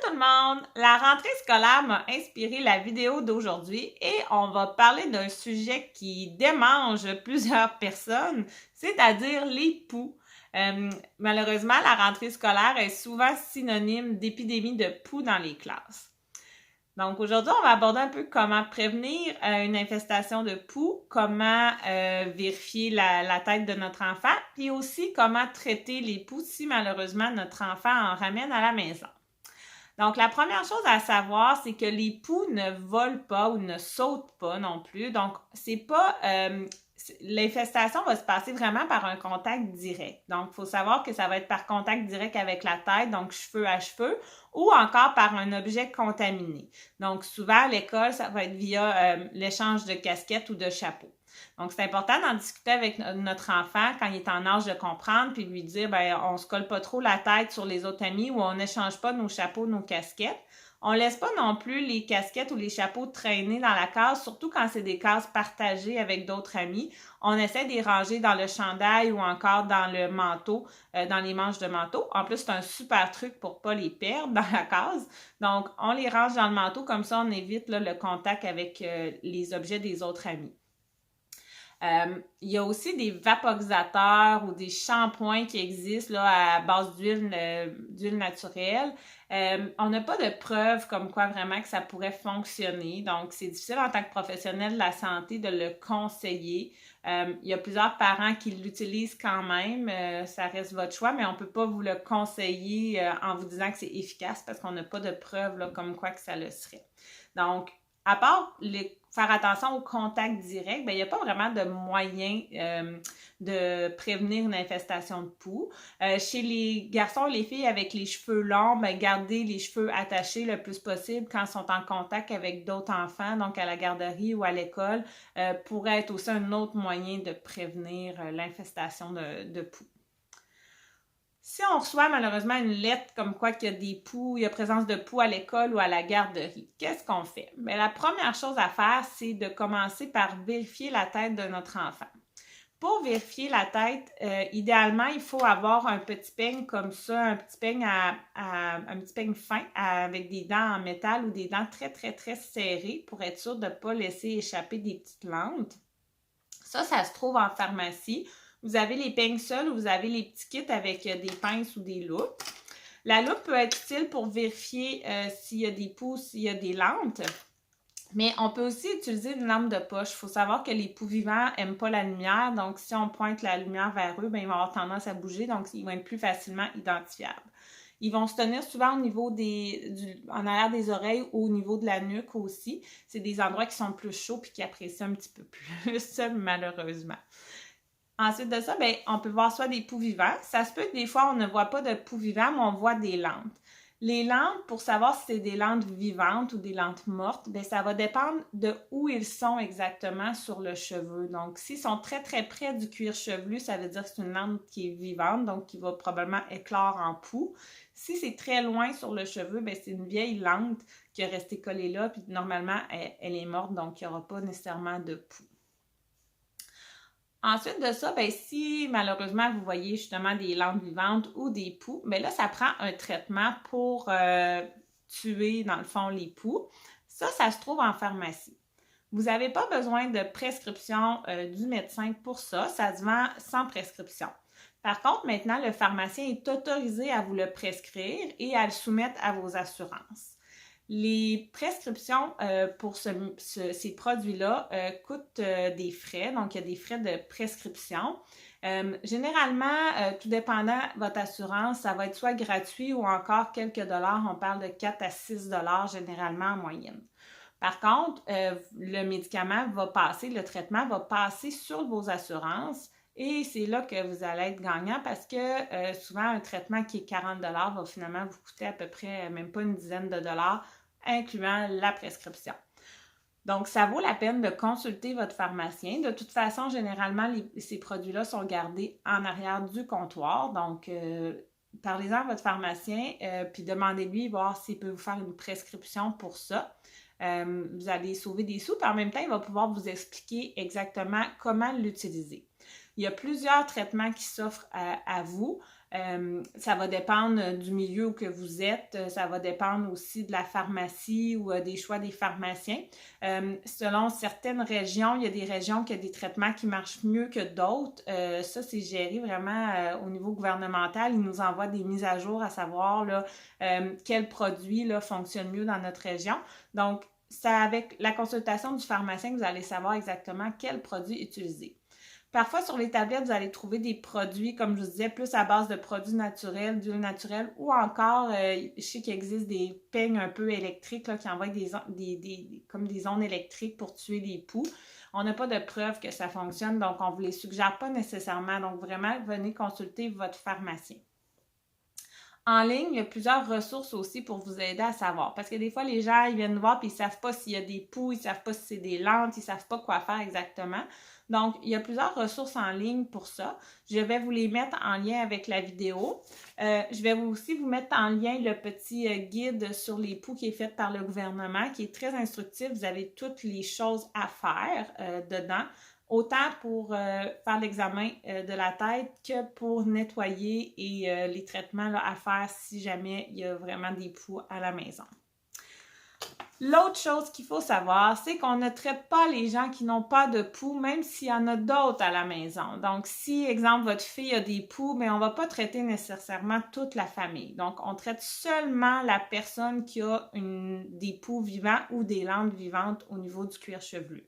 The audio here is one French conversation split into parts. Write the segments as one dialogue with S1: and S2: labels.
S1: tout le monde! La rentrée scolaire m'a inspiré la vidéo d'aujourd'hui et on va parler d'un sujet qui démange plusieurs personnes, c'est-à-dire les poux. Malheureusement, la rentrée scolaire est souvent synonyme d'épidémie de poux dans les classes. Donc aujourd'hui, on va aborder un peu comment prévenir une infestation de poux, comment vérifier la tête de notre enfant, puis aussi comment traiter les poux si malheureusement notre enfant en ramène à la maison. Donc, la première chose à savoir, c'est que les poux ne volent pas ou ne sautent pas non plus. Donc, c'est pas... l'infestation va se passer vraiment par un contact direct. Donc, il faut savoir que ça va être par contact direct avec la tête, donc cheveux à cheveux, ou encore par un objet contaminé. Donc, souvent, à l'école, ça va être via l'échange de casquettes ou de chapeaux. Donc, c'est important d'en discuter avec notre enfant quand il est en âge de comprendre, puis lui dire, ben, on se colle pas trop la tête sur les autres amis ou on n'échange pas nos chapeaux, nos casquettes. On laisse pas non plus les casquettes ou les chapeaux traîner dans la case, surtout quand c'est des cases partagées avec d'autres amis. On essaie de les ranger dans le chandail ou encore dans le manteau, dans les manches de manteau. En plus, c'est un super truc pour pas les perdre dans la case. Donc, on les range dans le manteau, comme ça, on évite là, le contact avec les objets des autres amis. Il y a aussi des vaporisateurs ou des shampoings qui existent là, à base d'huile naturelle. On n'a pas de preuves comme quoi vraiment que ça pourrait fonctionner. Donc, c'est difficile en tant que professionnel de la santé de le conseiller. Il y a plusieurs parents qui l'utilisent quand même. Ça reste votre choix, mais on ne peut pas vous le conseiller en vous disant que c'est efficace parce qu'on n'a pas de preuves là, comme quoi que ça le serait. Donc, à part faire attention au contact direct, ben, il n'y a pas vraiment de moyen de prévenir une infestation de poux. Chez les garçons et les filles avec les cheveux longs, ben, gardez les cheveux attachés le plus possible quand ils sont en contact avec d'autres enfants, donc à la garderie ou à l'école, pourrait être aussi un autre moyen de prévenir l'infestation de poux. Si on reçoit malheureusement une lettre comme quoi qu'il y a des poux, il y a présence de poux à l'école ou à la garderie, qu'est-ce qu'on fait? Bien, la première chose à faire, c'est de commencer par vérifier la tête de notre enfant. Pour vérifier la tête, idéalement, il faut avoir un petit peigne comme ça, un petit peigne un petit peigne fin avec des dents en métal ou des dents très, très, très serrées pour être sûr de ne pas laisser échapper des petites lentes. Ça se trouve en pharmacie. Vous avez les peignes seuls ou vous avez les petits kits avec des pinces ou des loupes. La loupe peut être utile pour vérifier s'il y a des poux, s'il y a des lentes. Mais on peut aussi utiliser une lampe de poche. Il faut savoir que les poux vivants n'aiment pas la lumière. Donc, si on pointe la lumière vers eux, bien, ils vont avoir tendance à bouger. Donc, ils vont être plus facilement identifiables. Ils vont se tenir souvent au niveau en arrière des oreilles ou au niveau de la nuque aussi. C'est des endroits qui sont plus chauds et qui apprécient un petit peu plus, malheureusement. Ensuite de ça, bien, on peut voir soit des poux vivants. Ça se peut que des fois, on ne voit pas de poux vivants, mais on voit des lentes. Les lentes, pour savoir si c'est des lentes vivantes ou des lentes mortes, bien, ça va dépendre de où ils sont exactement sur le cheveu. Donc, s'ils sont très, très près du cuir chevelu, ça veut dire que c'est une lente qui est vivante, donc qui va probablement éclore en poux. Si c'est très loin sur le cheveu, bien, c'est une vieille lente qui est restée collée là, puis normalement, elle est morte, donc il n'y aura pas nécessairement de poux. Ensuite de ça, bien, si malheureusement vous voyez justement des lentes vivantes ou des poux, bien là, ça prend un traitement pour tuer, dans le fond, les poux. Ça se trouve en pharmacie. Vous n'avez pas besoin de prescription du médecin pour ça. Ça se vend sans prescription. Par contre, maintenant, le pharmacien est autorisé à vous le prescrire et à le soumettre à vos assurances. Les prescriptions pour ces produits-là coûtent des frais, donc il y a des frais de prescription. Généralement, tout dépendant de votre assurance, ça va être soit gratuit ou encore quelques dollars. On parle de 4 à 6 dollars généralement en moyenne. Par contre, le médicament va passer, le traitement va passer sur vos assurances. Et c'est là que vous allez être gagnant parce que souvent, un traitement qui est 40 dollars va finalement vous coûter à peu près même pas une dizaine de dollars, incluant la prescription. Donc, ça vaut la peine de consulter votre pharmacien. De toute façon, généralement, ces produits-là sont gardés en arrière du comptoir. Donc, parlez-en à votre pharmacien puis demandez-lui voir s'il peut vous faire une prescription pour ça. Vous allez sauver des sous, puis en même temps, il va pouvoir vous expliquer exactement comment l'utiliser. Il y a plusieurs traitements qui s'offrent à vous. Ça va dépendre du milieu où que vous êtes, ça va dépendre aussi de la pharmacie ou des choix des pharmaciens. Selon certaines régions, il y a des régions qui ont des traitements qui marchent mieux que d'autres. Ça, c'est géré vraiment au niveau gouvernemental. Ils nous envoient des mises à jour à savoir là, quel produit là, fonctionne mieux dans notre région. Donc, c'est avec la consultation du pharmacien que vous allez savoir exactement quel produit utiliser. Parfois, sur les tablettes, vous allez trouver des produits, comme je vous disais, plus à base de produits naturels, d'huile naturelle, ou encore, je sais qu'il existe des peignes un peu électriques là, qui envoient comme des ondes électriques pour tuer les poux. On n'a pas de preuve que ça fonctionne, donc on ne vous les suggère pas nécessairement. Donc, vraiment, venez consulter votre pharmacien. En ligne, il y a plusieurs ressources aussi pour vous aider à savoir. Parce que des fois, les gens, ils viennent nous voir et ils ne savent pas s'il y a des poux, ils ne savent pas si c'est des lentes, ils ne savent pas quoi faire exactement. Donc, il y a plusieurs ressources en ligne pour ça. Je vais vous les mettre en lien avec la vidéo. Je vais aussi vous mettre en lien le petit guide sur les poux qui est fait par le gouvernement, qui est très instructif. Vous avez toutes les choses à faire dedans. Autant pour faire l'examen de la tête que pour nettoyer et les traitements là, à faire si jamais il y a vraiment des poux à la maison. L'autre chose qu'il faut savoir, c'est qu'on ne traite pas les gens qui n'ont pas de poux, même s'il y en a d'autres à la maison. Donc, si, exemple, votre fille a des poux, mais on ne va pas traiter nécessairement toute la famille. Donc, on traite seulement la personne qui a des poux vivants ou des landes vivantes au niveau du cuir chevelu.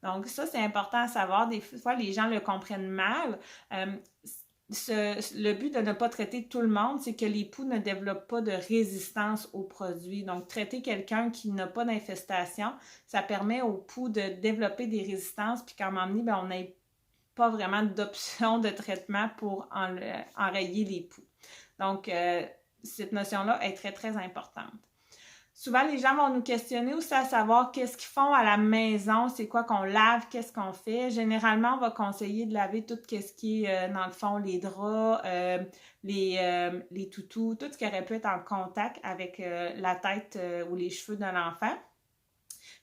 S1: Donc, ça, c'est important à savoir. Des fois, les gens le comprennent mal. Le but de ne pas traiter tout le monde, c'est que les poux ne développent pas de résistance aux produits. Donc, traiter quelqu'un qui n'a pas d'infestation, ça permet aux poux de développer des résistances, puis qu'à un moment donné, on n'ait pas vraiment d'option de traitement pour enrayer les poux. Donc, cette notion-là est très, très importante. Souvent, les gens vont nous questionner aussi à savoir qu'est-ce qu'ils font à la maison, c'est quoi qu'on lave, qu'est-ce qu'on fait. Généralement, on va conseiller de laver tout ce qui est, dans le fond, les draps, les toutous, tout ce qui aurait pu être en contact avec la tête ou les cheveux de l'enfant.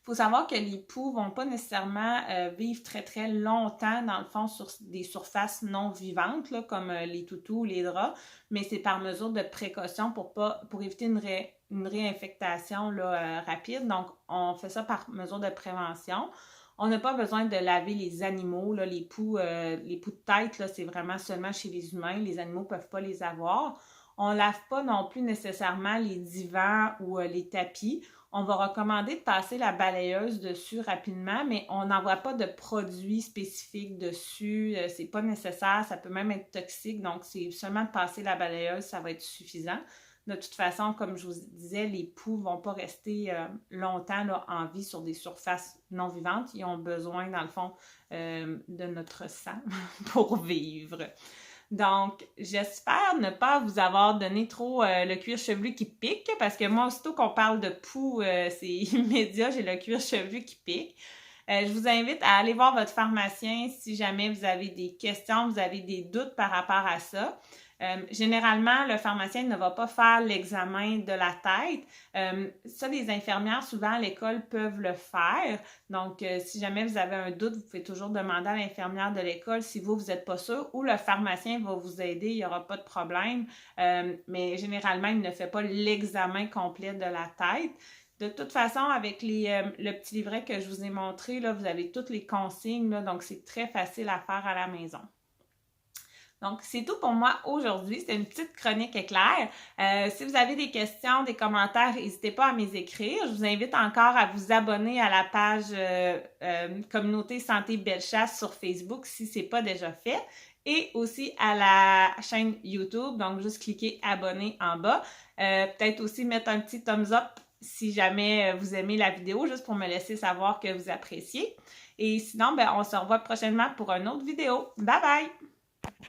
S1: Il faut savoir que les poux ne vont pas nécessairement vivre très, très longtemps, dans le fond, sur des surfaces non vivantes, là, comme les toutous ou les draps, mais c'est par mesure de précaution pour éviter une réinfectation là, rapide. Donc, on fait ça par mesure de prévention. On n'a pas besoin de laver les animaux, là, les poux de tête, là, c'est vraiment seulement chez les humains. Les animaux ne peuvent pas les avoir. On ne lave pas non plus nécessairement les divans ou les tapis. On va recommander de passer la balayeuse dessus rapidement, mais on n'envoie pas de produits spécifiques dessus. C'est pas nécessaire, ça peut même être toxique. Donc, c'est seulement de passer la balayeuse, ça va être suffisant. De toute façon, comme je vous disais, les poux ne vont pas rester longtemps là, en vie sur des surfaces non vivantes. Ils ont besoin, dans le fond, de notre sang pour vivre. Donc, j'espère ne pas vous avoir donné trop le cuir chevelu qui pique, parce que moi, aussitôt qu'on parle de poux, c'est immédiat, j'ai le cuir chevelu qui pique. Je vous invite à aller voir votre pharmacien si jamais vous avez des questions, vous avez des doutes par rapport à ça. Généralement, le pharmacien ne va pas faire l'examen de la tête. Ça, les infirmières, souvent à l'école, peuvent le faire. Donc, si jamais vous avez un doute, vous pouvez toujours demander à l'infirmière de l'école si vous n'êtes pas sûr, ou le pharmacien va vous aider, il n'y aura pas de problème. Mais généralement, il ne fait pas l'examen complet de la tête. De toute façon, avec le petit livret que je vous ai montré, là, vous avez toutes les consignes, là, donc c'est très facile à faire à la maison. Donc, c'est tout pour moi aujourd'hui. C'était une petite chronique éclair. Si vous avez des questions, des commentaires, n'hésitez pas à m'écrire. Je vous invite encore à vous abonner à la page Communauté Santé Bellechasse sur Facebook si ce n'est pas déjà fait. Et aussi à la chaîne YouTube. Donc, juste cliquez abonner en bas. Peut-être aussi mettre un petit thumbs up si jamais vous aimez la vidéo, juste pour me laisser savoir que vous appréciez. Et sinon, on se revoit prochainement pour une autre vidéo. Bye bye!